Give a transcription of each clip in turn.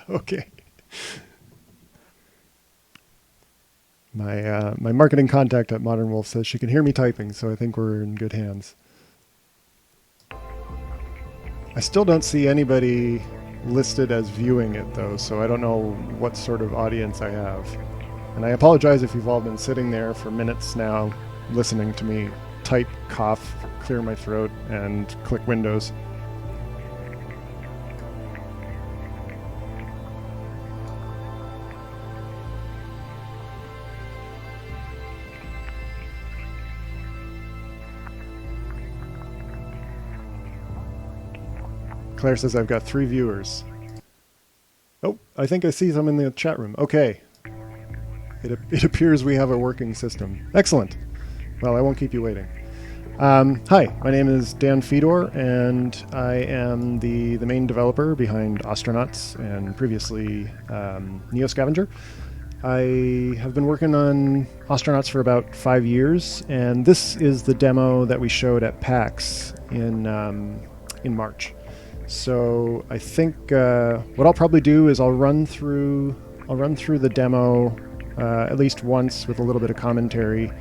Okay. My marketing contact at Modern Wolf says she can hear me typing, so I think we're in good hands. I still don't see anybody listed as viewing it, though, so I don't know what sort of audience I have. And I apologize if you've all been sitting there for minutes now listening to me type, cough, clear my throat, and click Windows. Claire says I've got 3 viewers. Oh, I think I see them in the chat room. Okay. It appears we have a working system. Excellent. Well, I won't keep you waiting. Hi, my name is Dan Fedor, and I am the main developer behind Ostranauts and previously Scavenger. I have been working on Ostranauts for about 5 years, and this is the demo that we showed at PAX in March. So I think what I'll probably do is I'll run through the demo at least once with a little bit of commentary.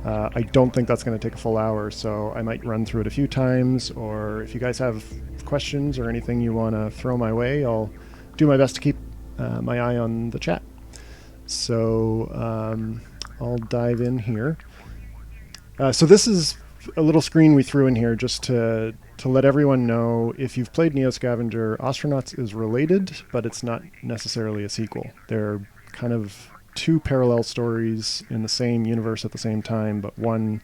I don't think that's going to take a full hour, so I might run through it a few times, or if you guys have questions or anything you want to throw my way, I'll do my best to keep my eye on the chat. So I'll dive in here. So this is a little screen we threw in here just to let everyone know, if you've played Scavenger, Ostranauts is related, but it's not necessarily a sequel. They're kind of 2 parallel stories in the same universe at the same time, but one,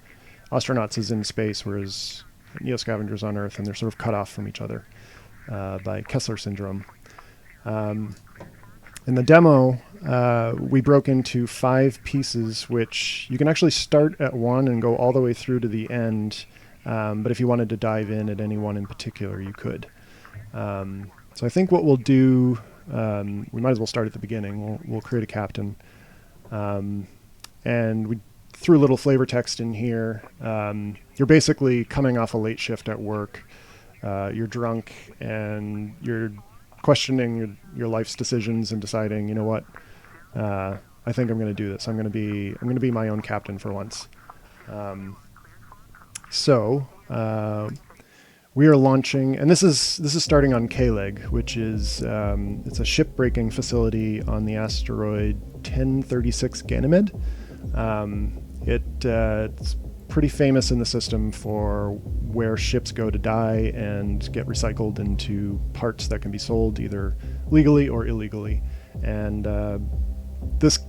Ostranauts is in space, whereas Scavenger's on Earth, and they're sort of cut off from each other by Kessler syndrome. In the demo, we broke into 5 pieces, which you can actually start at one and go all the way through to the end. But if you wanted to dive in at any one in particular, you could. So I think what we'll do, we might as well start at the beginning. We'll create a captain. And we threw a little flavor text in here. You're basically coming off a late shift at work. You're drunk and you're questioning your life's decisions and deciding, you know what, I think I'm going to do this. I'm going to be my own captain for once. So we are launching, and this is starting on K-Leg, which is it's a ship-breaking facility on the asteroid 1036 Ganymede. It's pretty famous in the system for where ships go to die and get recycled into parts that can be sold either legally or illegally. And this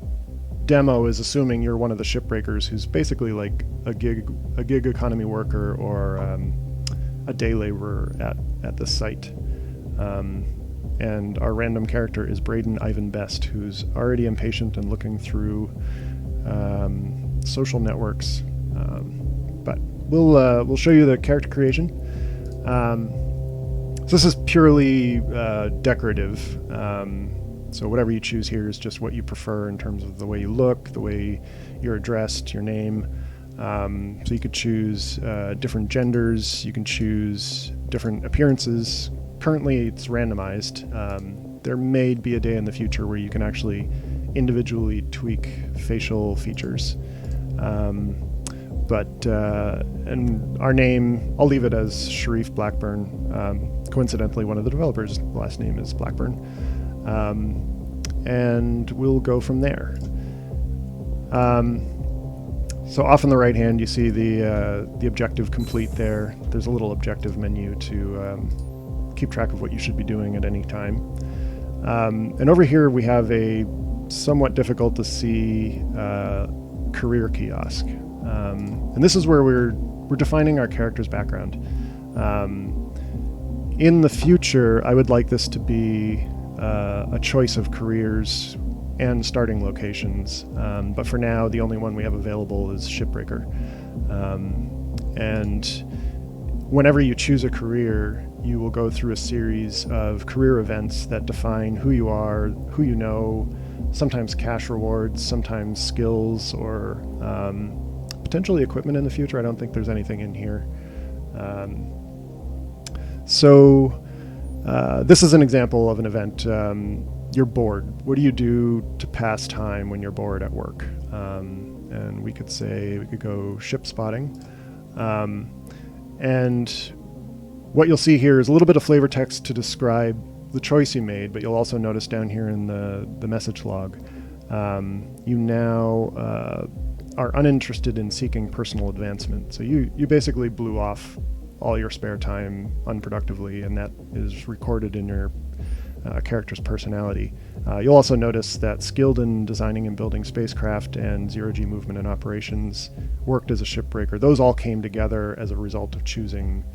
demo is assuming you're one of the shipbreakers who's basically like a gig economy worker or a day laborer at this site. And our random character is Braden Ivan Best, who's already impatient and looking through social networks. But we'll show you the character creation. So this is purely decorative. So whatever you choose here is just what you prefer in terms of the way you look, the way you're addressed, your name. So you could choose different genders. You can choose different appearances. Currently, it's randomized. There may be a day in the future where you can actually individually tweak facial features. And our name, I'll leave it as Sharif Blackburn. Coincidentally, one of the developers' last name is Blackburn. And we'll go from there. So off on the right hand, you see the objective complete there. There's a little objective menu to keep track of what you should be doing at any time. And over here, we have a somewhat difficult to see career kiosk. And this is where we're defining our character's background. In the future, I would like this to be a choice of careers and starting locations. But for now, the only one we have available is Shipbreaker. And whenever you choose a career, you will go through a series of career events that define who you are, who you know, sometimes cash rewards, sometimes skills, or potentially equipment in the future. I don't think there's anything in here. So This is an example of an event. You're bored. What do you do to pass time when you're bored at work? And we could go ship spotting. And what you'll see here is a little bit of flavor text to describe the choice you made, but you'll also notice down here in the message log, you now are uninterested in seeking personal advancement. So you basically blew off all your spare time unproductively, and that is recorded in your character's personality. You'll also notice that skilled in designing and building spacecraft and zero-G movement and operations, worked as a shipbreaker. Those all came together as a result of choosing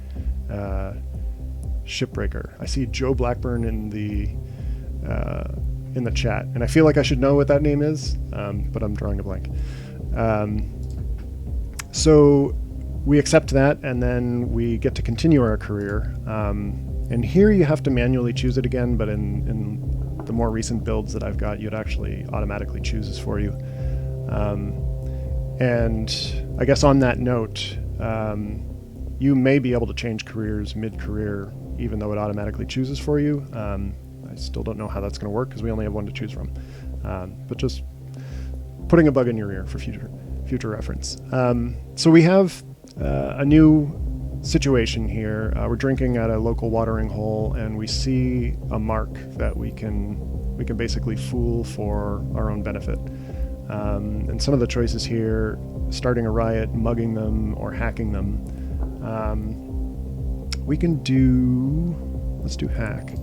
shipbreaker. I see Joe Blackburn in the chat, and I feel like I should know what that name is, but I'm drawing a blank. So we accept that, and then we get to continue our career. And here you have to manually choose it again, but in the more recent builds that I've got, it actually automatically chooses for you. And I guess on that note, you may be able to change careers mid-career, even though it automatically chooses for you. I still don't know how that's going to work because we only have one to choose from. But just putting a bug in your ear for future reference. So we have a new situation here. We're drinking at a local watering hole, and we see a mark that we can basically fool for our own benefit. And some of the choices here: starting a riot, mugging them, or hacking them. Let's do hack.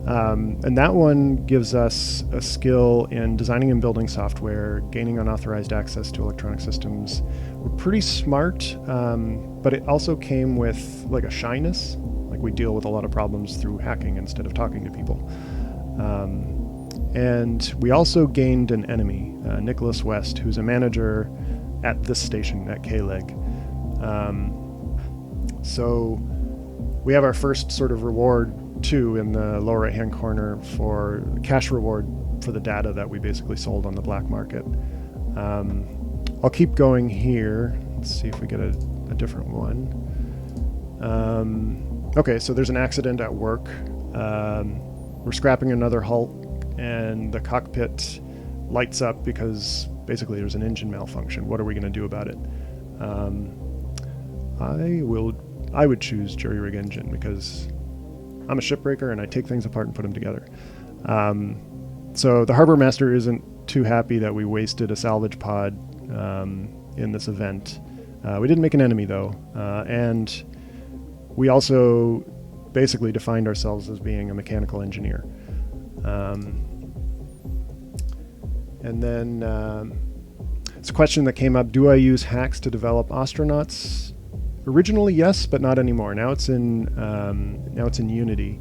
And that one gives us a skill in designing and building software, gaining unauthorized access to electronic systems. We're pretty smart, but it also came with like a shyness. Like we deal with a lot of problems through hacking instead of talking to people. And we also gained an enemy, Nicholas West, who's a manager at this station at K-Leg. So we have our first sort of reward too in the lower right hand corner for cash reward for the data that we basically sold on the black market. I'll keep going here. Let's see if we get a different one. Okay, so there's an accident at work. We're scrapping another Hulk, and the cockpit lights up because basically there's an engine malfunction. What are we going to do about it? I would choose jury rig engine because I'm a shipbreaker and I take things apart and put them together. So the harbor master isn't too happy that we wasted a salvage pod in this event. We didn't make an enemy though, and we also basically defined ourselves as being a mechanical engineer. And then it's a question that came up: do I use hacks to develop Ostranauts? Originally, yes, but not anymore. Now it's in Unity.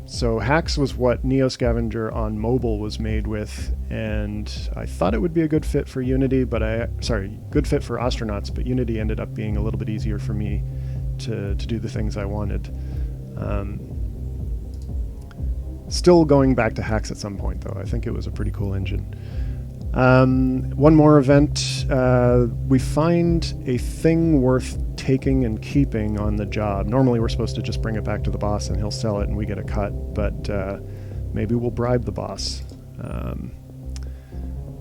So hacks was what Neo Scavenger on mobile was made with, and I thought it would be a good fit for Unity, good fit for Ostranauts, but Unity ended up being a little bit easier for me to do the things I wanted. Still going back to hacks at some point, though. I think it was a pretty cool engine. One more event. We find a thing worth taking and keeping on the job. Normally we're supposed to just bring it back to the boss and he'll sell it and we get a cut, but maybe we'll bribe the boss.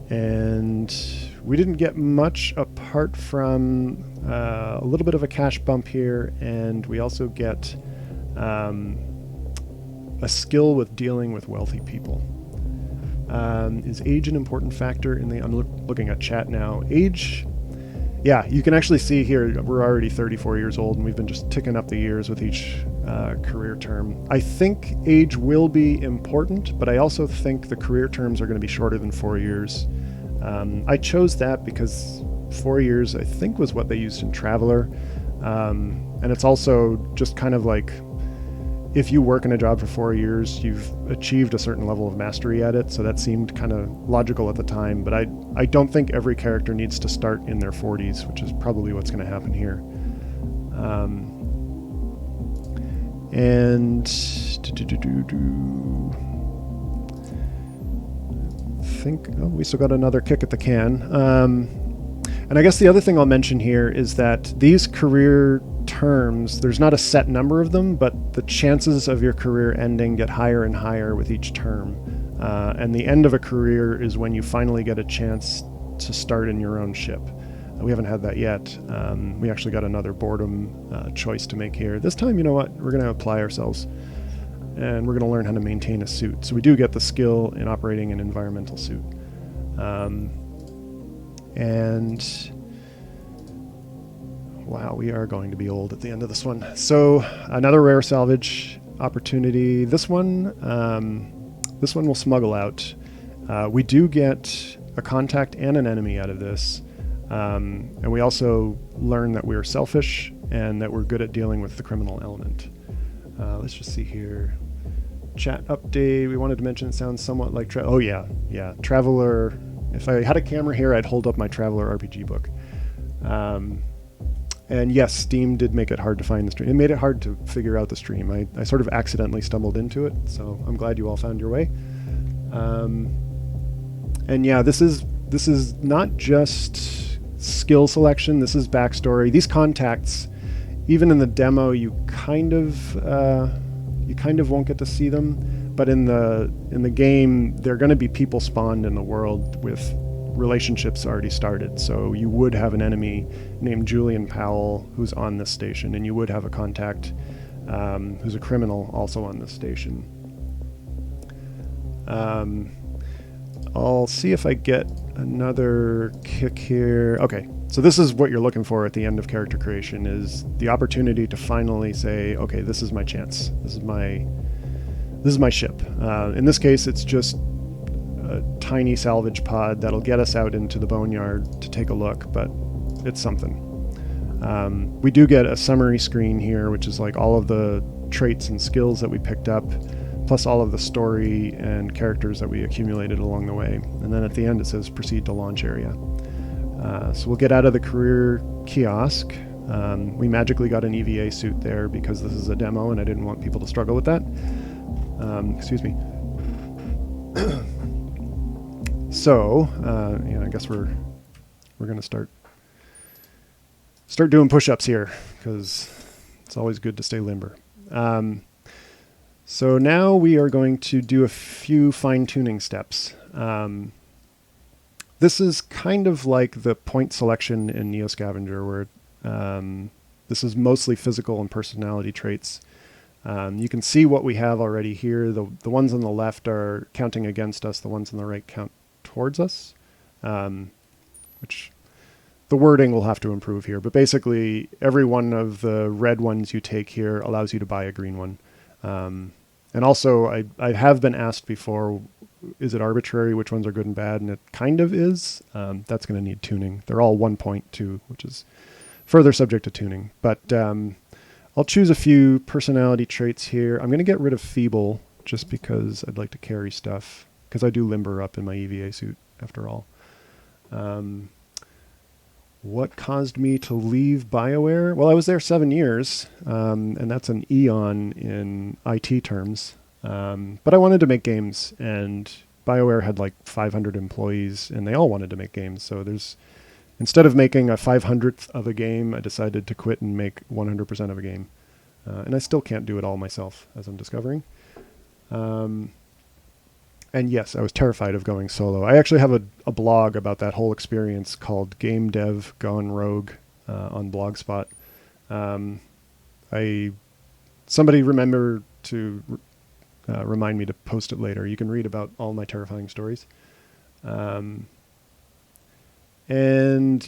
And we didn't get much apart from a little bit of a cash bump here, and we also get a skill with dealing with wealthy people. Is age an important factor in the... I'm looking at chat now. Age... Yeah, you can actually see here we're already 34 years old and we've been just ticking up the years with each career term. I think age will be important, but I also think the career terms are going to be shorter than 4 years. I chose that because 4 years, I think, was what they used in Traveler. And it's also just kind of like, if you work in a job for 4 years, you've achieved a certain level of mastery at it, so that seemed kind of logical at the time, but I don't think every character needs to start in their 40s, which is probably what's going to happen here. And... we still got another kick at the can. And I guess the other thing I'll mention here is that these career terms, there's not a set number of them, but the chances of your career ending get higher and higher with each term. And the end of a career is when you finally get a chance to start in your own ship. We haven't had that yet. We actually got another boredom choice to make here. This time, you know what? We're going to apply ourselves, and we're going to learn how to maintain a suit. So we do get the skill in operating an environmental suit. And wow, we are going to be old at the end of this one. So another rare salvage opportunity. This one will smuggle out. We do get a contact and an enemy out of this. And we also learn that we're selfish and that we're good at dealing with the criminal element. Let's just see here. Chat update. We wanted to mention it sounds somewhat like... yeah. Traveler. If I had a camera here, I'd hold up my Traveler RPG book. And yes, Steam did make it hard to find the stream. It made it hard to figure out the stream. I sort of accidentally stumbled into it, so I'm glad you all found your way. And yeah, this is not just skill selection. This is backstory. These contacts, even in the demo, you kind of won't get to see them. But in the game, there are going to be people spawned in the world with relationships already started. So you would have an enemy named Julian Powell who's on this station, and you would have a contact who's a criminal also on this station. I'll see if I get another kick here. Okay, so this is what you're looking for at the end of character creation, is the opportunity to finally say, okay, this is my chance. This is my ship. In this case, it's just a tiny salvage pod that'll get us out into the boneyard to take a look, but it's something. We do get a summary screen here, which is like all of the traits and skills that we picked up, plus all of the story and characters that we accumulated along the way. And then at the end it says proceed to launch area. So we'll get out of the career kiosk. We magically got an EVA suit there because this is a demo and I didn't want people to struggle with that. Excuse me. So, I guess we're going to start doing push-ups here, because it's always good to stay limber. So now we are going to do a few fine-tuning steps. This is kind of like the point selection in Neo Scavenger, where this is mostly physical and personality traits. You can see what we have already here. The ones on the left are counting against us. The ones on the right count towards us, which the wording will have to improve here. But basically, every one of the red ones you take here allows you to buy a green one. And also, I have been asked before, is it arbitrary which ones are good and bad? And it kind of is. That's going to need tuning. They're all 1.2, which is further subject to tuning. But I'll choose a few personality traits here. I'm going to get rid of feeble just because I'd like to carry stuff, because I do limber up in my EVA suit after all. What caused me to leave BioWare? Well, I was there 7 years, and that's an eon in IT terms. But I wanted to make games, and BioWare had like 500 employees, and they all wanted to make games. So instead of making a 500th of a game, I decided to quit and make 100% of a game. And I still can't do it all myself, as I'm discovering. And yes, I was terrified of going solo. I actually have a blog about that whole experience called Game Dev Gone Rogue on Blogspot. Somebody remember to remind me to post it later. You can read about all my terrifying stories. And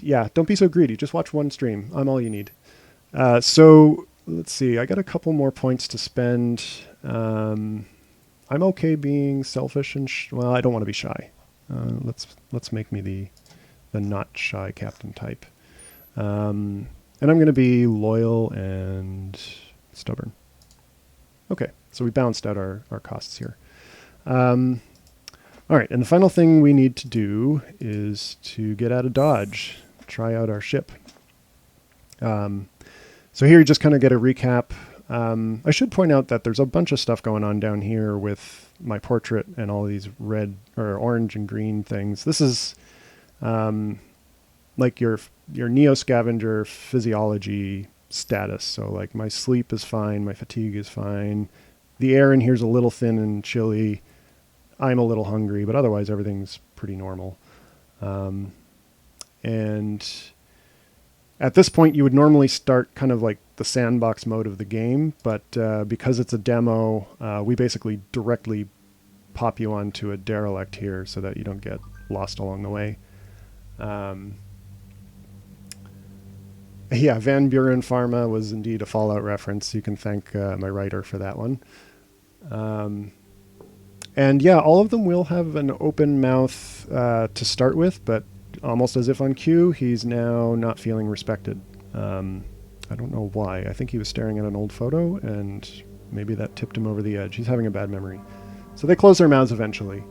yeah, don't be so greedy. Just watch one stream. I'm all you need. So let's see. I got a couple more points to spend. I'm okay being selfish and well, I don't want to be shy. Let's make me the not shy captain type. And I'm going to be loyal and stubborn. Okay, so we balanced out our costs here. All right, and the final thing we need to do is to get out of Dodge, try out our ship. So here you just kind of get a recap. I should point out that there's a bunch of stuff going on down here with my portrait and all these red or orange and green things. This is like your Neo Scavenger physiology status. So like my sleep is fine, my fatigue is fine. The air in here's a little thin and chilly. I'm a little hungry, but otherwise everything's pretty normal. And at this point, you would normally start kind of like the sandbox mode of the game, but because it's a demo, we basically directly pop you onto a derelict here so that you don't get lost along the way. Yeah, Van Buren Pharma was indeed a Fallout reference. You can thank my writer for that one. And yeah, all of them will have an open mouth to start with, but almost as if on cue, he's now not feeling respected. I don't know why. I think he was staring at an old photo, and maybe that tipped him over the edge. He's having a bad memory. So they close their mouths eventually.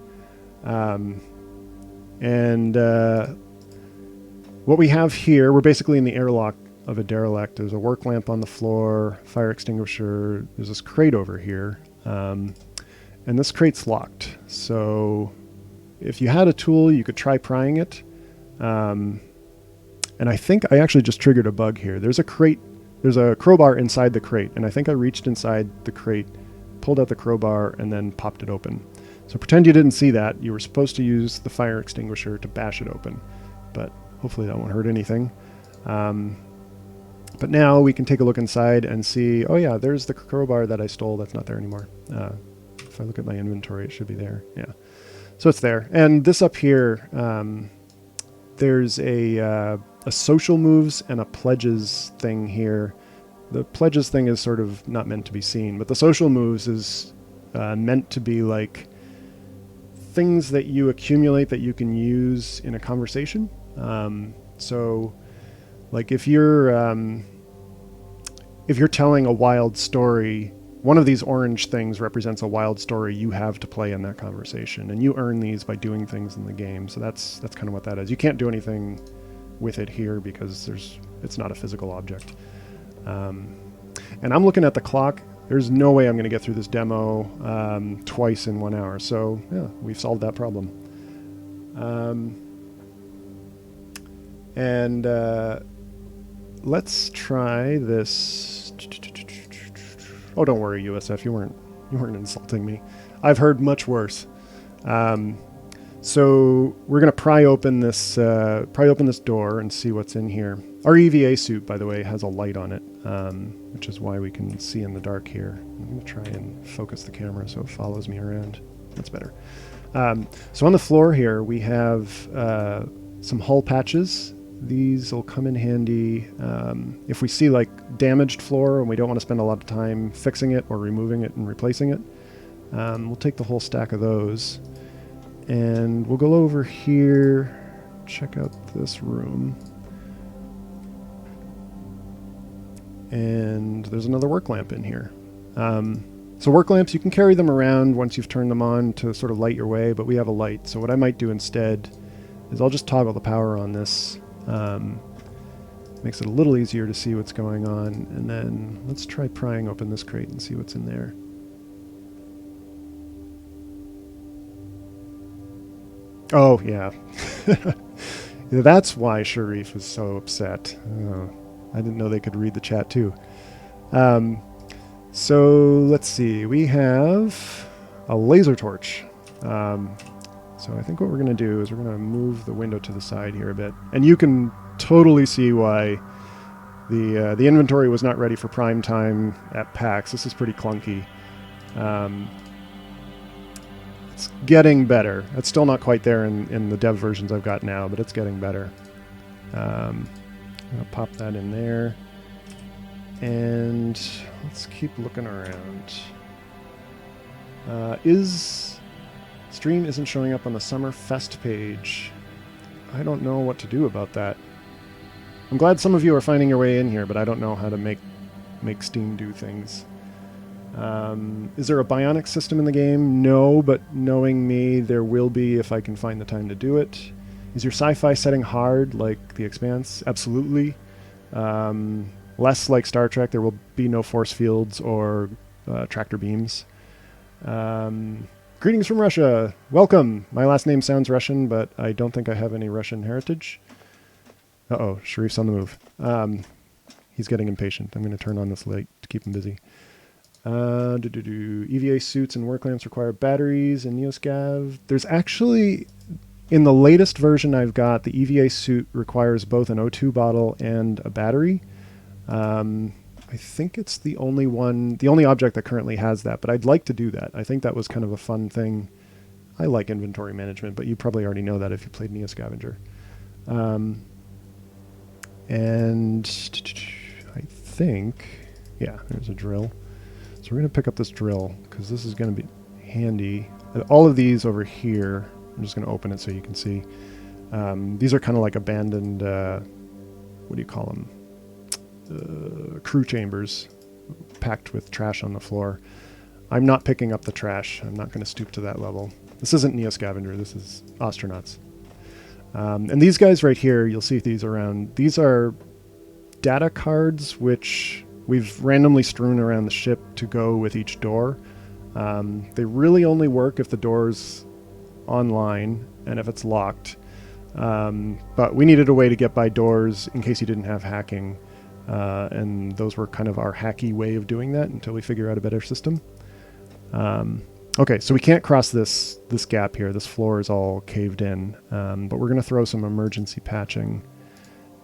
What we have here, we're basically in the airlock of a derelict. There's a work lamp on the floor, fire extinguisher. There's this crate over here. And this crate's locked. So if you had a tool, you could try prying it. And I think I actually just triggered a bug here. There's a crowbar inside the crate, and I think I reached inside the crate, pulled out the crowbar, and then popped it open. So pretend you didn't see that. You were supposed to use the fire extinguisher to bash it open, but hopefully that won't hurt anything. But now we can take a look inside and see, oh yeah, there's the crowbar that I stole. That's not there anymore. If I look at my inventory, it should be there. Yeah. So it's there. And this up here, there's a social moves and a pledges thing here. The pledges thing is sort of not meant to be seen, but the social moves is meant to be like things that you accumulate that you can use in a conversation. So like if you're telling a wild story, one of these orange things represents a wild story you have to play in that conversation, and you earn these by doing things in the game. So that's kind of what that is. You can't do anything with it here because it's not a physical object. And I'm looking at the clock. There's no way I'm going to get through this demo twice in 1 hour. So yeah, we've solved that problem. Let's try this. Oh, don't worry, USF. You weren't insulting me. I've heard much worse. So we're going to pry open this door and see what's in here. Our EVA suit, by the way, has a light on it, which is why we can see in the dark here. I'm going to try and focus the camera so it follows me around. That's better. So on the floor here, we have some hull patches. These will come in handy if we see like damaged floor and we don't want to spend a lot of time fixing it or removing it and replacing it. We'll take the whole stack of those. And we'll go over here, check out this room. And there's another work lamp in here. So work lamps, you can carry them around once you've turned them on to sort of light your way, but we have a light. So what I might do instead is I'll just toggle the power on this. Makes it a little easier to see what's going on. And then let's try prying open this crate and see what's in there. Oh, yeah. That's why Sharif was so upset. Oh, I didn't know they could read the chat, too. So, let's see. We have a laser torch. So I think what we're going to do is we're going to move the window to the side here a bit. And you can totally see why the inventory was not ready for prime time at PAX. This is pretty clunky. It's getting better. It's still not quite there in the dev versions I've got now, but it's getting better. I'm going to pop that in there. And let's keep looking around. Stream isn't showing up on the Summer Fest page. I don't know what to do about that. I'm glad some of you are finding your way in here, but I don't know how to make Steam do things. Is there a bionic system in the game? No, but knowing me, there will be if I can find the time to do it. Is your sci-fi setting hard, like The Expanse? Absolutely. Less like Star Trek, there will be no force fields or tractor beams. Greetings from Russia. Welcome. My last name sounds Russian, but I don't think I have any Russian heritage. Uh-oh, Sharif's on the move. He's getting impatient. I'm going to turn on this light to keep him busy. EVA suits and work lamps require batteries and Neoscav. There's actually, in the latest version I've got, the EVA suit requires both an O2 bottle and a battery. I think it's the only object that currently has that, but I'd like to do that. I think that was kind of a fun thing. I like inventory management, but you probably already know that if you played Neo Scavenger. And I think, yeah, there's a drill. So we're going to pick up this drill because this is going to be handy. All of these over here, I'm just going to open it so you can see. These are kind of like abandoned, what do you call them? Crew chambers packed with trash on the floor. I'm not picking up the trash. I'm not going to stoop to that level. This isn't Neo Scavenger. This is Ostranauts. And these guys right here, you'll see these around. These are data cards which we've randomly strewn around the ship to go with each door. They really only work if the door's online and if it's locked. But we needed a way to get by doors in case you didn't have hacking. And those were kind of our hacky way of doing that until we figure out a better system. Okay, so we can't cross this gap here. This floor is all caved in. But we're going to throw some emergency patching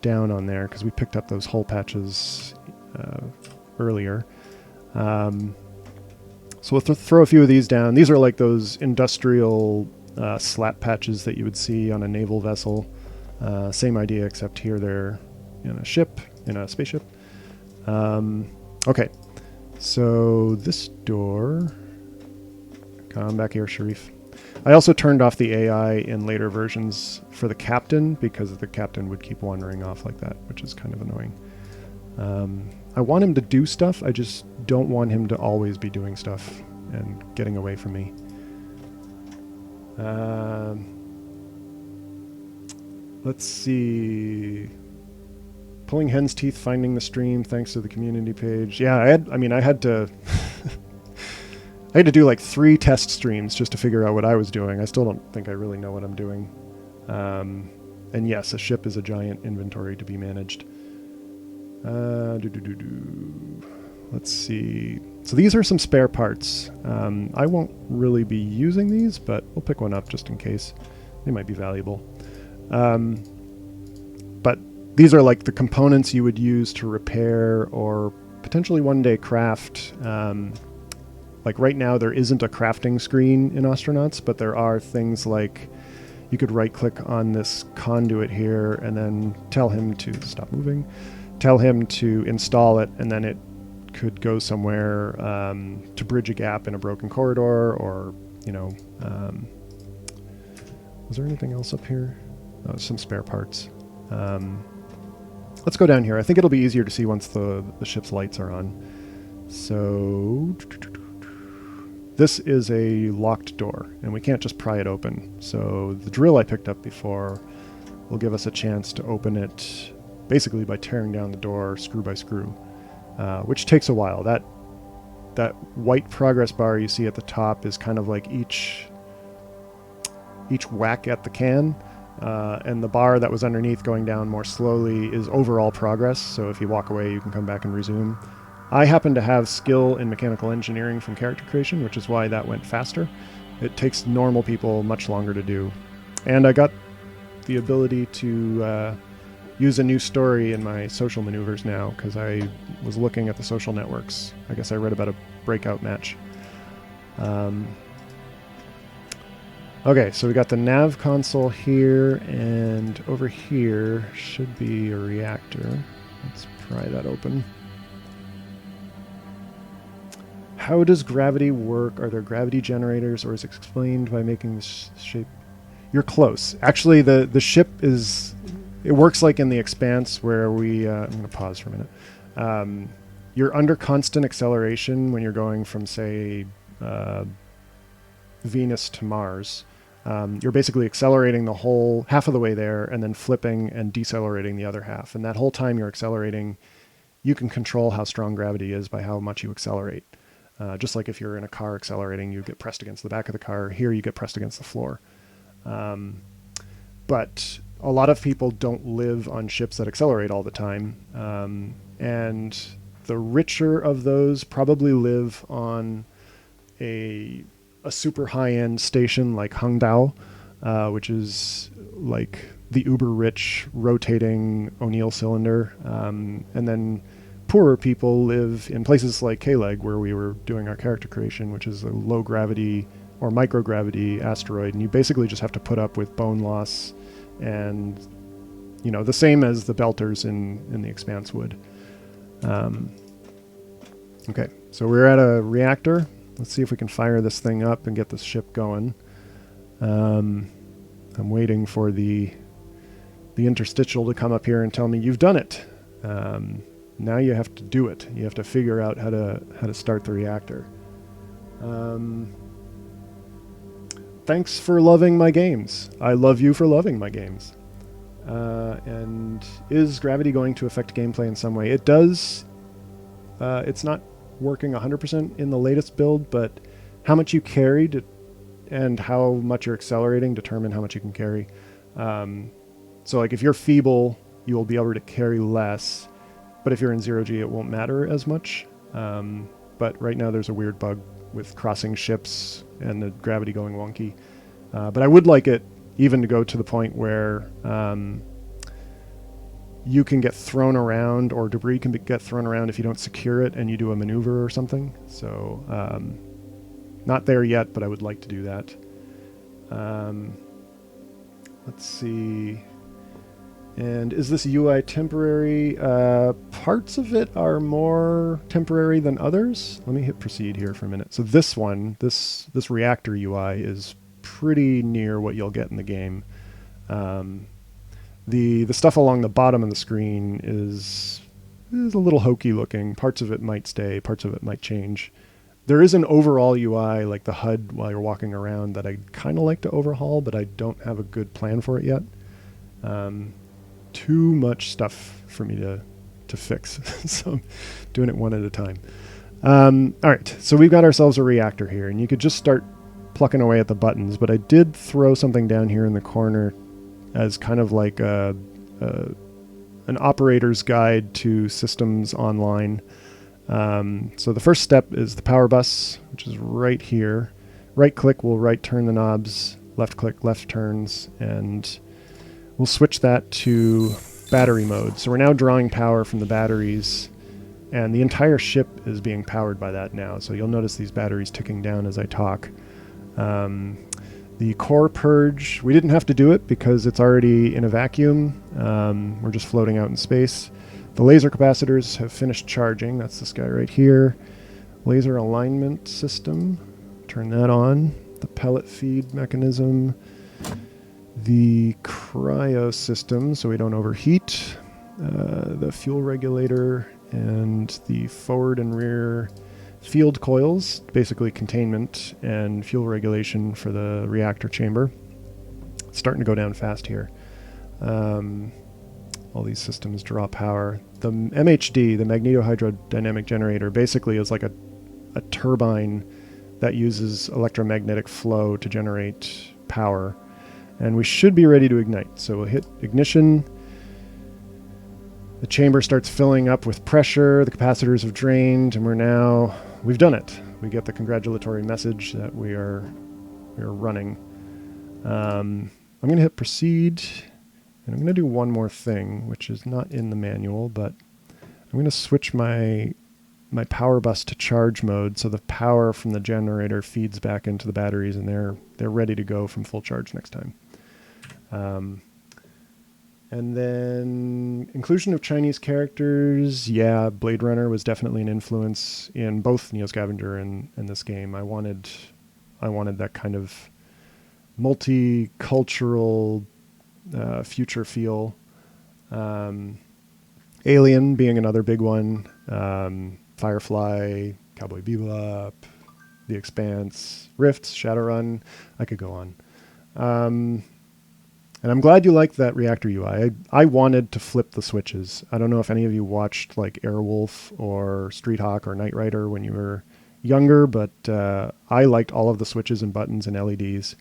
down on there because we picked up those hole patches earlier. So we'll throw a few of these down. These are like those industrial slap patches that you would see on a naval vessel. Same idea, except here they're in a ship. In a spaceship. Okay, so this door. Come back here, Sharif. I also turned off the AI in later versions for the captain because the captain would keep wandering off like that, which is kind of annoying. I want him to do stuff. I just don't want him to always be doing stuff and getting away from me. Let's see. Pulling hen's teeth, finding the stream, thanks to the community page. Yeah, I had to I had to do like 3 test streams just to figure out what I was doing. I still don't think I really know what I'm doing. And yes, a ship is a giant inventory to be managed. Let's see. So these are some spare parts. I won't really be using these, but we'll pick one up just in case. They might be valuable. But these are like the components you would use to repair or potentially one day craft. Like right now, there isn't a crafting screen in Ostranauts, but there are things like you could right click on this conduit here and then tell him to stop moving, tell him to install it, and then it could go somewhere to bridge a gap in a broken corridor or, you know, was there anything else up here? Oh, some spare parts. Let's go down here. I think it'll be easier to see once the ship's lights are on. So this is a locked door, and we can't just pry it open. So the drill I picked up before will give us a chance to open it basically by tearing down the door screw by screw, which takes a while. That white progress bar you see at the top is kind of like each whack at the can. And the bar that was underneath going down more slowly is overall progress, so if you walk away you can come back and resume. I happen to have skill in mechanical engineering from character creation, which is why that went faster. It takes normal people much longer to do. And I got the ability to use a new story in my social maneuvers now, because I was looking at the social networks. I guess I read about a breakout match. Okay, so we got the nav console here, and over here should be a reactor. Let's pry that open. How does gravity work? Are there gravity generators, or is it explained by making this shape? You're close. Actually, the ship is... It works like in The Expanse, where we... I'm going to pause for a minute. You're under constant acceleration when you're going from, say, Venus to Mars. You're basically accelerating the whole half of the way there and then flipping and decelerating the other half. And that whole time you're accelerating, you can control how strong gravity is by how much you accelerate. Just like if you're in a car accelerating, you get pressed against the back of the car. Here you get pressed against the floor. But a lot of people don't live on ships that accelerate all the time. and the richer of those probably live on a super high-end station like Hangdao, which is like the uber-rich rotating O'Neill cylinder. And then poorer people live in places like K-Leg, where we were doing our character creation, which is a low-gravity or microgravity asteroid. And you basically just have to put up with bone loss and, you know, the same as the belters in the Expanse would. Okay, so we're at a reactor. Let's see if we can fire this thing up and get this ship going. I'm waiting for the interstitial to come up here and tell me you've done it. Now you have to do it. You have to figure out how to start the reactor. Thanks for loving my games. I love you for loving my games. And is gravity going to affect gameplay in some way? It does. It's not working 100% in the latest build, but how much you carried and how much you're accelerating determine how much you can carry. So like if you're feeble, you'll be able to carry less, but if you're in 0G, it won't matter as much. But right now there's a weird bug with crossing ships and the gravity going wonky. But I would like it even to go to the point where you can get thrown around, or debris can get thrown around if you don't secure it and you do a maneuver or something. So not there yet, but I would like to do that. Let's see. And is this UI temporary? Parts of it are more temporary than others. Let me hit proceed here for a minute. So this one, this Reactor UI is pretty near what you'll get in the game. The stuff along the bottom of the screen is a little hokey looking. Parts of it might stay, parts of it might change. There is an overall UI, like the HUD while you're walking around, that I'd kind of like to overhaul, but I don't have a good plan for it yet. Too much stuff for me to fix, so I'm doing it one at a time. All right, so we've got ourselves a reactor here, and you could just start plucking away at the buttons, but I did throw something down here in the corner as kind of like an operator's guide to systems online. So the first step is the power bus, which is right here. Right click will right turn the knobs, left click left turns, and we'll switch that to battery mode. So we're now drawing power from the batteries, and the entire ship is being powered by that now. So you'll notice these batteries ticking down as I talk. The core purge, we didn't have to do it because it's already in a vacuum. We're just floating out in space. The laser capacitors have finished charging. That's this guy right here. Laser alignment system, turn that on. The pellet feed mechanism. The cryo system, so we don't overheat. The fuel regulator and the forward and rear field coils, basically containment and fuel regulation for the reactor chamber. It's starting to go down fast here. All these systems draw power. The MHD, the magnetohydrodynamic generator, basically is like a turbine that uses electromagnetic flow to generate power. And we should be ready to ignite. So we'll hit ignition. The chamber starts filling up with pressure. The capacitors have drained, and we've done it. We get the congratulatory message that we are running. I'm going to hit proceed, and I'm going to do one more thing, which is not in the manual, but I'm going to switch my power bus to charge mode, so the power from the generator feeds back into the batteries, and they're ready to go from full charge next time. And then inclusion of Chinese characters. Yeah, Blade Runner was definitely an influence in both Neo Scavenger and this game. I wanted that kind of multicultural future feel. Alien being another big one. Firefly, Cowboy Bebop, The Expanse, Rifts, Shadowrun. I could go on. And I'm glad you liked that Reactor UI. I wanted to flip the switches. I don't know if any of you watched like Airwolf or Street Hawk or Knight Rider when you were younger, but I liked all of the switches and buttons and LEDs.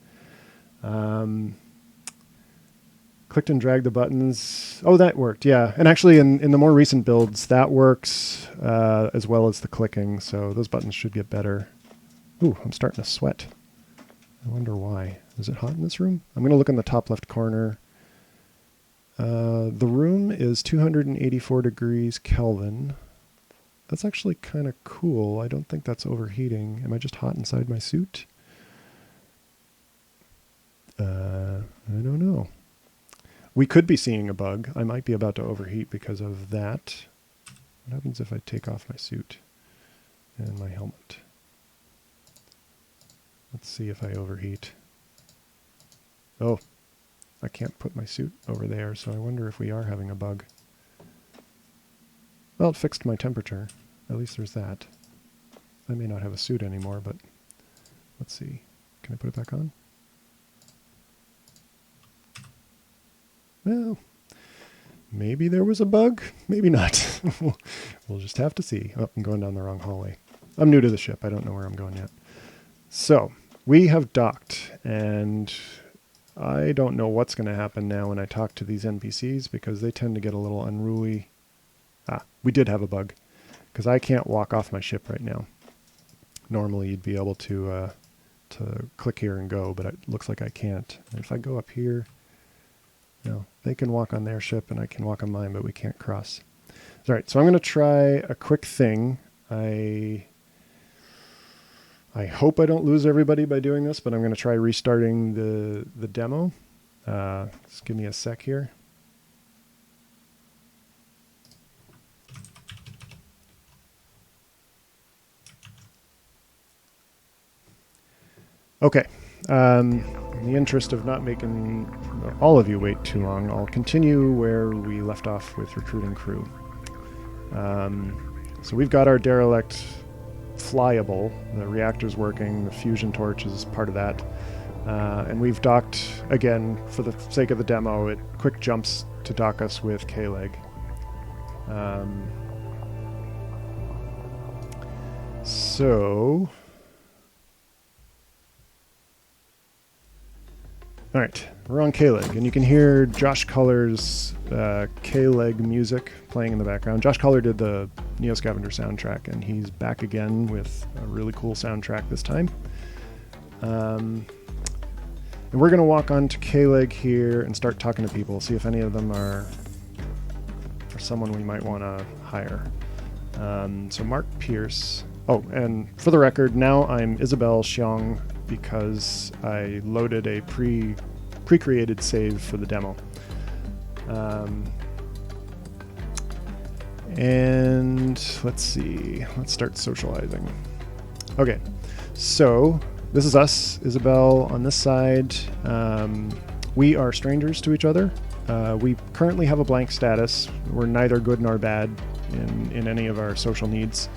Clicked and dragged the buttons. Oh, that worked, yeah. And actually, in the more recent builds, that works as well as the clicking, so those buttons should get better. Ooh, I'm starting to sweat. I wonder why. Is it hot in this room? I'm going to look in the top left corner. The room is 284 degrees Kelvin. That's actually kind of cool. I don't think that's overheating. Am I just hot inside my suit? I don't know. We could be seeing a bug. I might be about to overheat because of that. What happens if I take off my suit and my helmet? Let's see if I overheat. Oh, I can't put my suit over there, so I wonder if we are having a bug. Well, it fixed my temperature. At least there's that. I may not have a suit anymore, but let's see. Can I put it back on? Well, maybe there was a bug. Maybe not. We'll just have to see. Oh, I'm going down the wrong hallway. I'm new to the ship. I don't know where I'm going yet. So, we have docked, and I don't know what's going to happen now when I talk to these NPCs, because they tend to get a little unruly. Ah, we did have a bug, because I can't walk off my ship right now. Normally you'd be able to click here and go, but it looks like I can't. And if I go up here, no, they can walk on their ship and I can walk on mine, but we can't cross. All right, so I'm going to try a quick thing. I hope I don't lose everybody by doing this, but I'm going to try restarting the demo. Just give me a sec here. Okay. In the interest of not making all of you wait too long, I'll continue where we left off with recruiting crew. So we've got our derelict flyable. The reactor's working. The fusion torch is part of that. And we've docked, again, for the sake of the demo, it quick jumps to dock us with K-Leg. All right, we're on K-Leg, and you can hear Josh Culler's K-Leg music playing in the background. Josh Culler did the Scavenger Soundtrack, and he's back again with a really cool soundtrack this time. And we're going to walk onto K-Leg here and start talking to people, see if any of them are someone we might want to hire. So Mark Pierce. Oh, and for the record, now I'm Isabel Xiong, because I loaded a pre-created save for the demo. And let's see, let's start socializing. Okay, so this is us, Isabel on this side. We are strangers to each other. We currently have a blank status. We're neither good nor bad in any of our social needs.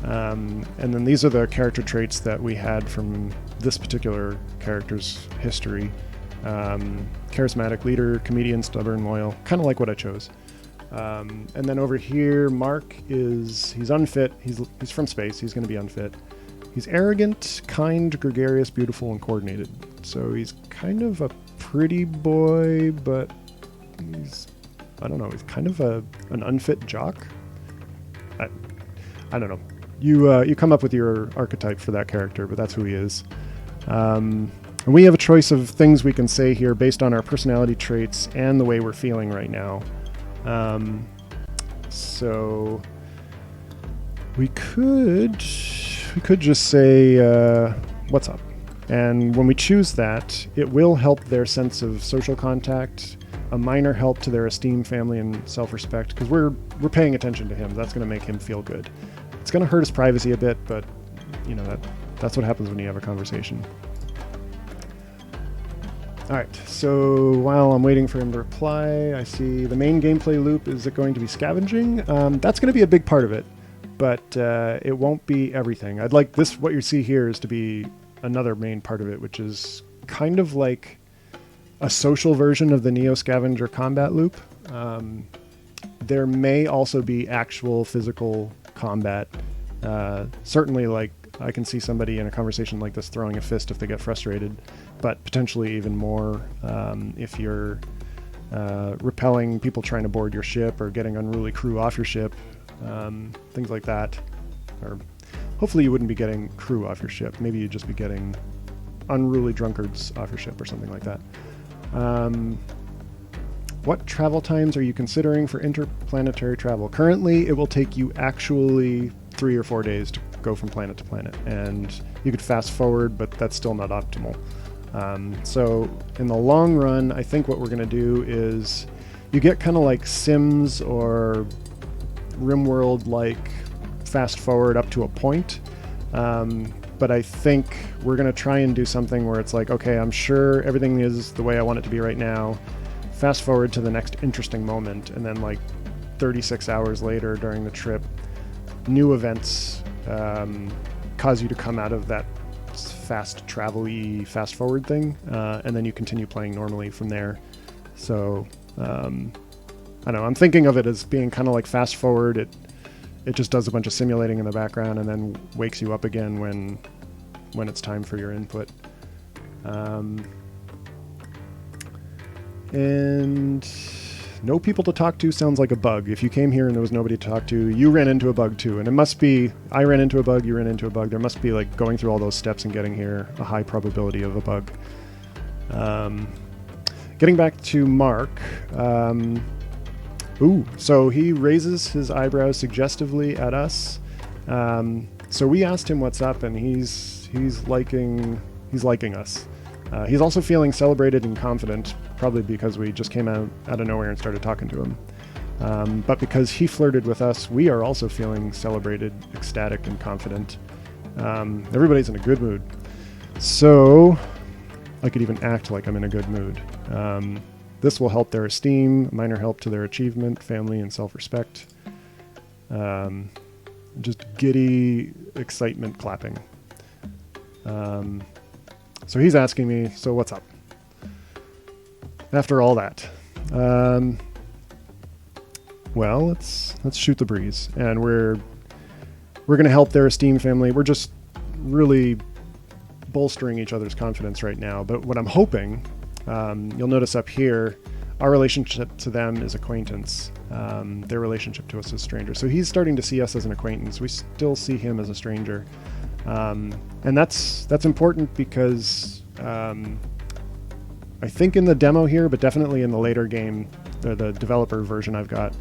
And then these are the character traits that we had from this particular character's history. Charismatic leader, comedian, stubborn, loyal, kind of like what I chose. And then over here, Mark he's unfit. He's from space. He's going to be unfit. He's arrogant, kind, gregarious, beautiful, and coordinated. So he's kind of a pretty boy, but he's kind of an unfit jock. I don't know. You come up with your archetype for that character, but that's who he is. And we have a choice of things we can say here based on our personality traits and the way we're feeling right now. So we could just say, what's up? And when we choose that, it will help their sense of social contact, a minor help to their esteem, family, and self-respect, because we're paying attention to him. That's going to make him feel good. It's going to hurt his privacy a bit, but that's what happens when you have a conversation. All right, so while I'm waiting for him to reply, I see the main gameplay loop is going to be scavenging. That's going to be a big part of it, but it won't be everything. I'd like what you see here is to be another main part of it, which is kind of like a social version of the Neo Scavenger combat loop. There may also be actual physical combat. Certainly, like, I can see somebody in a conversation like this throwing a fist if they get frustrated, but potentially even more if you're repelling people trying to board your ship or getting unruly crew off your ship, things like that. Or hopefully you wouldn't be getting crew off your ship. Maybe you'd just be getting unruly drunkards off your ship or something like that. What travel times are you considering for interplanetary travel? Currently, it will take you actually 3 or 4 days to go from planet to planet, and you could fast forward, but that's still not optimal. So in the long run, I think what we're going to do is you get kind of like Sims or RimWorld-like fast forward up to a point. But I think we're going to try and do something where it's like, okay, I'm sure everything is the way I want it to be right now. Fast forward to the next interesting moment, and then like 36 hours later during the trip, new events cause you to come out of that fast travel-y fast forward thing, and then you continue playing normally from there. So I don't know, I'm thinking of it as being kind of like fast forward. It just does a bunch of simulating in the background and then wakes you up again when it's time for your input. And no people to talk to sounds like a bug. If you came here and there was nobody to talk to, you ran into a bug too. And it must be, I ran into a bug, you ran into a bug. There must be, like, going through all those steps and getting here, a high probability of a bug. Getting back to Mark. So he raises his eyebrows suggestively at us. So we asked him what's up, and he's liking us. He's also feeling celebrated and confident, probably because we just came out of nowhere and started talking to him. But because he flirted with us, we are also feeling celebrated, ecstatic, and confident. Everybody's in a good mood. So I could even act like I'm in a good mood. This will help their esteem, minor help to their achievement, family, and self-respect. Just giddy excitement clapping. So he's asking me, so what's up? After all that. Well, let's shoot the breeze. And we're going to help their esteemed family. We're just really bolstering each other's confidence right now. But what I'm hoping, you'll notice up here, our relationship to them is acquaintance. Their relationship to us is stranger. So he's starting to see us as an acquaintance. We still see him as a stranger. And that's important because I think in the demo here, but definitely in the later game, the developer version I've got,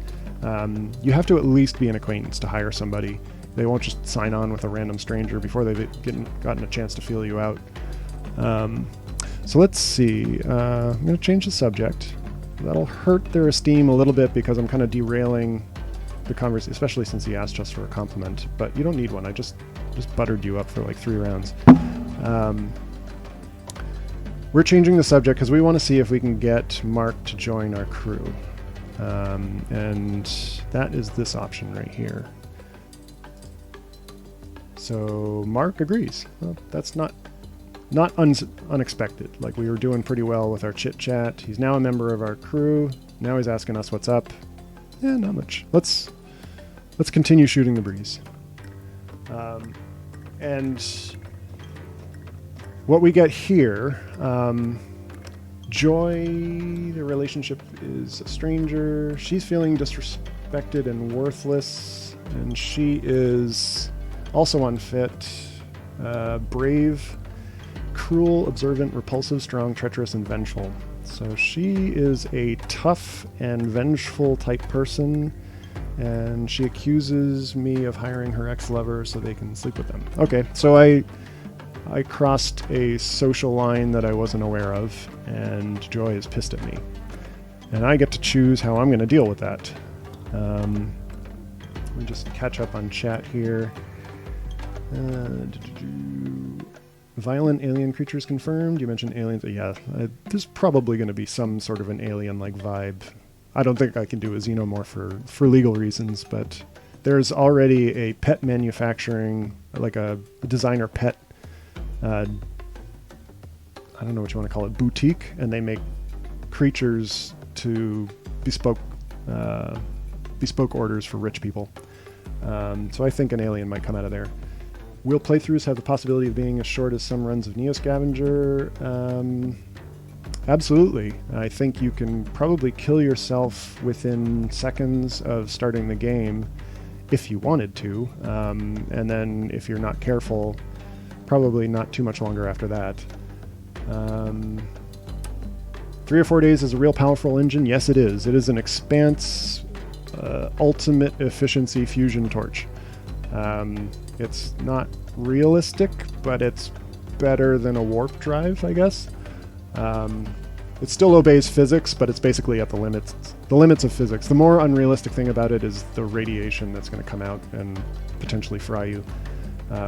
you have to at least be an acquaintance to hire somebody. They won't just sign on with a random stranger before they've gotten a chance to feel you out. So let's see. I'm going to change the subject. That'll hurt their esteem a little bit because I'm kind of derailing the conversation, especially since he asked us for a compliment. But you don't need one. I just buttered you up for like 3 rounds. We're changing the subject because we want to see if we can get Mark to join our crew. And that is this option right here. So Mark agrees. Well, that's not unexpected. Like, we were doing pretty well with our chit chat. He's now a member of our crew. Now he's asking us what's up. Yeah, not much. Let's continue shooting the breeze. And what we get here, Joy, the relationship is a stranger. She's feeling disrespected and worthless, and she is also unfit, brave, cruel, observant, repulsive, strong, treacherous, and vengeful. So she is a tough and vengeful type person, and she accuses me of hiring her ex-lover so they can sleep with them. Okay, so I crossed a social line that I wasn't aware of, and Joy is pissed at me. And I get to choose how I'm going to deal with that. Let me just catch up on chat here. Violent alien creatures confirmed. You mentioned aliens. Yeah, there's probably going to be some sort of an alien-like vibe. I don't think I can do a xenomorph for legal reasons, but there's already a pet manufacturing, like a designer pet, I don't know what you want to call it, boutique, and they make creatures to bespoke orders for rich people. So I think an alien might come out of there. Will playthroughs have the possibility of being as short as some runs of Neo Scavenger? Absolutely. I think you can probably kill yourself within seconds of starting the game if you wanted to. And then if you're not careful, probably not too much longer after that. 3 or 4 days is a real powerful engine. Yes, it is. It is an Expanse ultimate efficiency fusion torch. It's not realistic, but it's better than a warp drive, I guess. It still obeys physics, but it's basically at the limits of physics. The more unrealistic thing about it is the radiation that's going to come out and potentially fry you,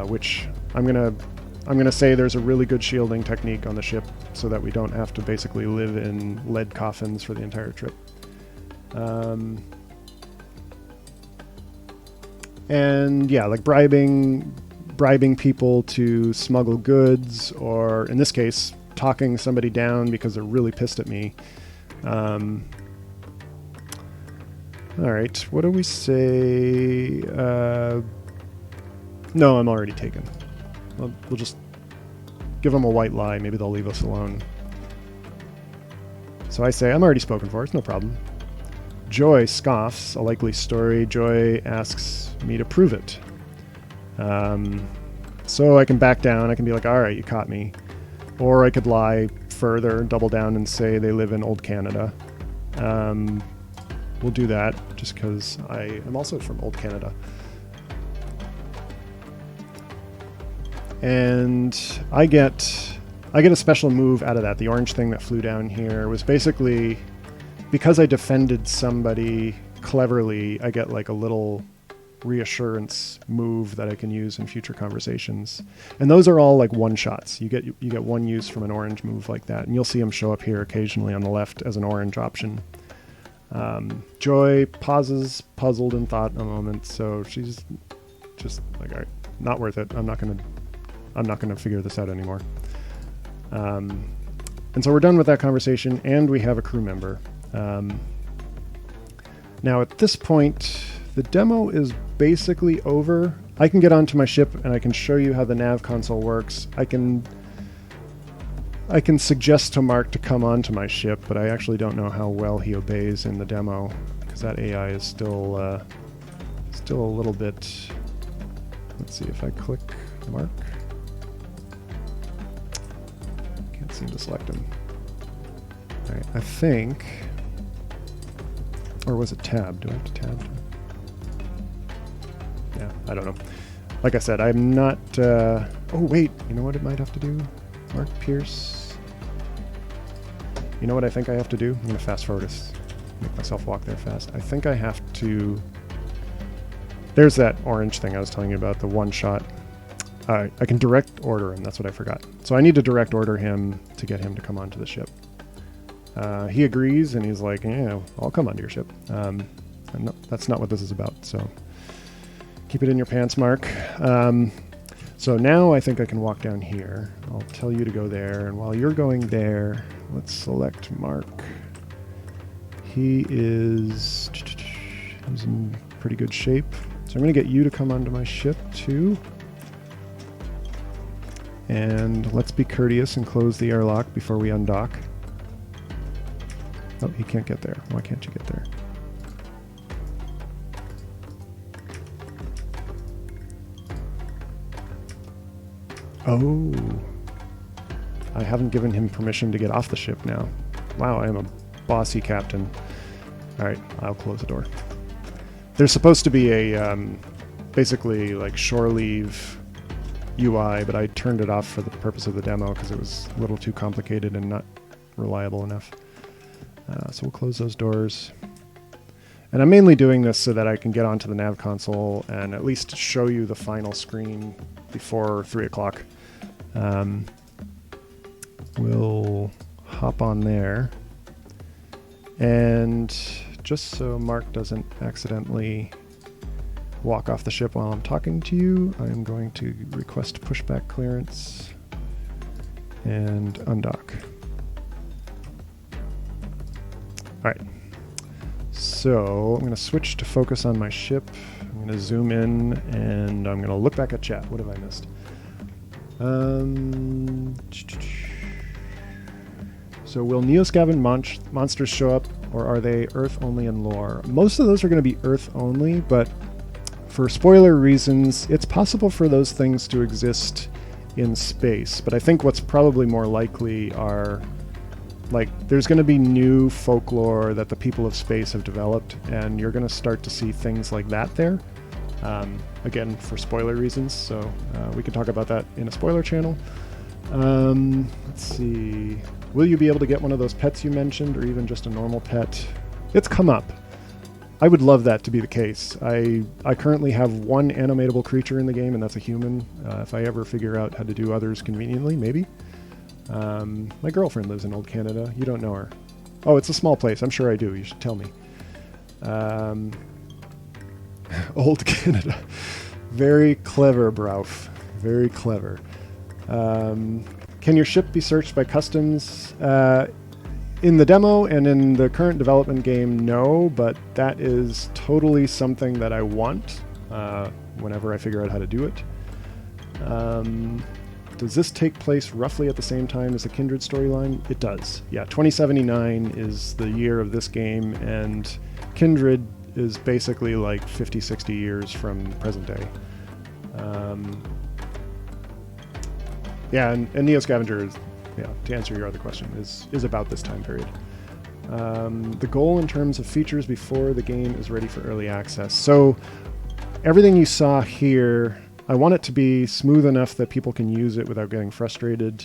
which I'm gonna say there's a really good shielding technique on the ship so that we don't have to basically live in lead coffins for the entire trip. And yeah, like bribing people to smuggle goods, or in this case, talking somebody down because they're really pissed at me. All right, what do we say? No, I'm already taken. We'll just give them a white lie. Maybe they'll leave us alone. So I say, I'm already spoken for. It's no problem. Joy scoffs, a likely story. Joy asks me to prove it. So I can back down. I can be like, all right, you caught me. Or I could lie further, double down and say they live in Old Canada. We'll do that just because I am also from Old Canada. And I get a special move out of that. The orange thing that flew down here was basically, because I defended somebody cleverly, I get like a little reassurance move that I can use in future conversations. And those are all like one shots. You get one use from an orange move like that, and you'll see them show up here occasionally on the left as an orange option. Joy pauses, puzzled in thought a moment, so she's just like, all right, not worth it. I'm not gonna figure this out anymore. And so we're done with that conversation, and we have a crew member. Now at this point, the demo is basically over. I can get onto my ship and I can show you how the nav console works. I can suggest to Mark to come onto my ship, but I actually don't know how well he obeys in the demo, because that AI is still a little bit... Let's see if I click Mark. Can't seem to select him. All right, I think... Or was it tab? Do I have to tab? Yeah, I don't know. Like I said, I'm not... oh, wait. You know what it might have to do? Mark Pierce. You know what I think I have to do? I'm going to fast forward this. Make myself walk there fast. I think I have to... There's that orange thing I was telling you about, the one shot. I can direct order him. That's what I forgot. So I need to direct order him to get him to come onto the ship. He agrees, and he's like, yeah, I'll come onto your ship. And no, that's not what this is about, so keep it in your pants, Mark. So now I think I can walk down here. I'll tell you to go there, and while you're going there, let's select Mark. He's in pretty good shape. So I'm going to get you to come onto my ship, too. And let's be courteous and close the airlock before we undock. Oh, he can't get there. Why can't you get there? Oh. I haven't given him permission to get off the ship now. Wow, I am a bossy captain. Alright, I'll close the door. There's supposed to be a, basically, like, shore leave UI, but I turned it off for the purpose of the demo because it was a little too complicated and not reliable enough. So we'll close those doors. And I'm mainly doing this so that I can get onto the nav console and at least show you the final screen before 3 o'clock. We'll hop on there. And just so Mark doesn't accidentally walk off the ship while I'm talking to you, I'm going to request pushback clearance and undock. Alright, so I'm going to switch to focus on my ship. I'm going to zoom in and I'm going to look back at chat. What have I missed? So will Neoscaven monsters show up, or are they Earth only in lore? Most of those are going to be Earth only, but for spoiler reasons, it's possible for those things to exist in space. But I think what's probably more likely are, like, there's going to be new folklore that the people of space have developed, and you're going to start to see things like that there. Again, for spoiler reasons, so we can talk about that in a spoiler channel. Let's see. Will you be able to get one of those pets you mentioned, or even just a normal pet? It's come up. I would love that to be the case. I currently have one animatable creature in the game, and that's a human. If I ever figure out how to do others conveniently, maybe. My girlfriend lives in Old Canada. You don't know her. Oh, it's a small place. I'm sure I do. You should tell me. Old Canada. Very clever, Brauf. Very clever. Can your ship be searched by customs? In the demo and in the current development game, no, but that is totally something that I want whenever I figure out how to do it. Does this take place roughly at the same time as the Kindred storyline? It does. Yeah, 2079 is the year of this game, and Kindred is basically like 50, 60 years from present day. Yeah, and Neo Scavenger is, yeah, to answer your other question, is about this time period. The goal in terms of features before the game is ready for early access. So everything you saw here, I want it to be smooth enough that people can use it without getting frustrated.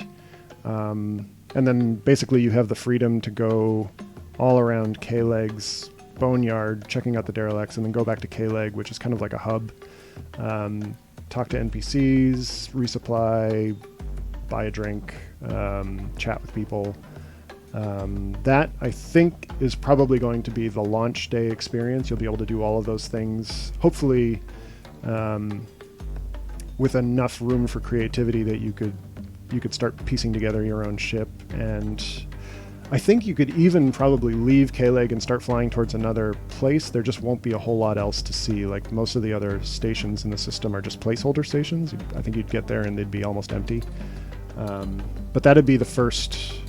And then basically you have the freedom to go all around K-Leg's Boneyard, checking out the derelicts, and then go back to K-Leg, which is kind of like a hub. Talk to NPCs, resupply, buy a drink, chat with people. That, I think, is probably going to be the launch day experience. You'll be able to do all of those things, hopefully with enough room for creativity that you could start piecing together your own ship. And I think you could even probably leave K-Leg and start flying towards another place. There just won't be a whole lot else to see. Like, most of the other stations in the system are just placeholder stations. I think you'd get there and they'd be almost empty. But that'd be the first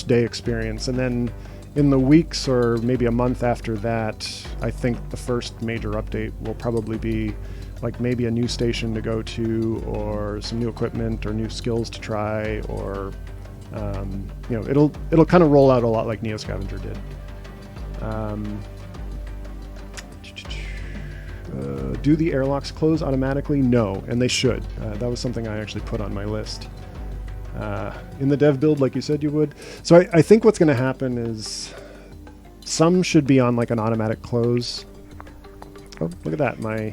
day experience. And then in the weeks or maybe a month after that, I think the first major update will probably be like maybe a new station to go to, or some new equipment or new skills to try, or you know, it'll kind of roll out a lot like Neo Scavenger did. Do the airlocks close automatically? No, and they should. That was something I actually put on my list. In the dev build, like you said you would. So I think what's going to happen is some should be on like an automatic close. Oh, look at that. My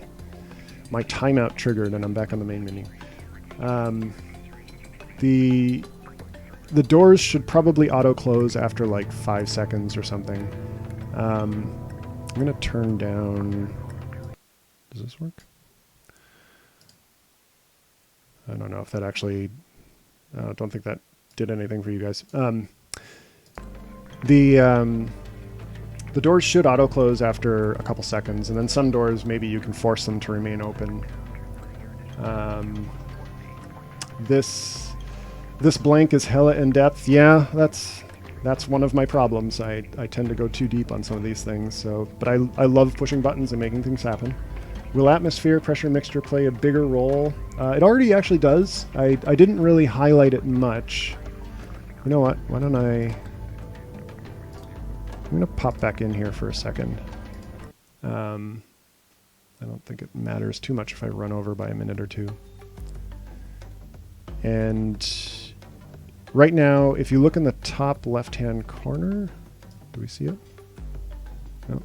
timeout triggered and I'm back on the main menu. The doors should probably auto-close after like 5 seconds or something. I'm going to turn down... Does this work? I don't know if that actually... I don't think that did anything for you guys. The doors should auto-close after a couple seconds, and then some doors, maybe you can force them to remain open. This blank is hella in depth. Yeah, that's one of my problems. I tend to go too deep on some of these things. So, but I love pushing buttons and making things happen. Will atmosphere pressure mixture play a bigger role? It already actually does. I didn't really highlight it much. You know what? Why don't I'm going to pop back in here for a second. I don't think it matters too much if I run over by a minute or two. And right now, if you look in the top left-hand corner, do we see it? No.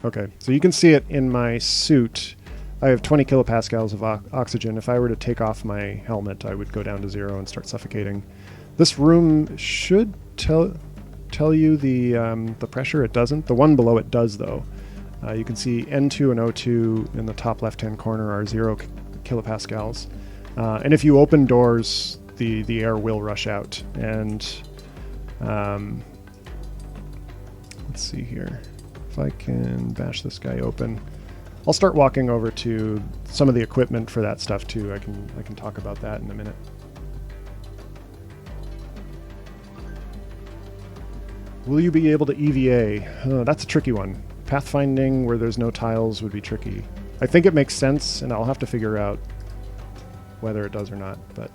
Okay, so you can see it in my suit. I have 20 kilopascals of oxygen. If I were to take off my helmet, I would go down to 0 and start suffocating. This room should tell you the pressure. It doesn't. The one below it does, though. You can see N2 and O2 in the top left-hand corner are 0 kilopascals. And if you open doors, the air will rush out. And let's see here. If I can bash this guy open, I'll start walking over to some of the equipment for that stuff too. I can talk about that in a minute. Will you be able to EVA? That's a tricky one. Pathfinding where there's no tiles would be tricky. I think it makes sense, and I'll have to figure out whether it does or not, but...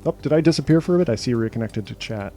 Oh, did I disappear for a bit? I see you reconnected to chat.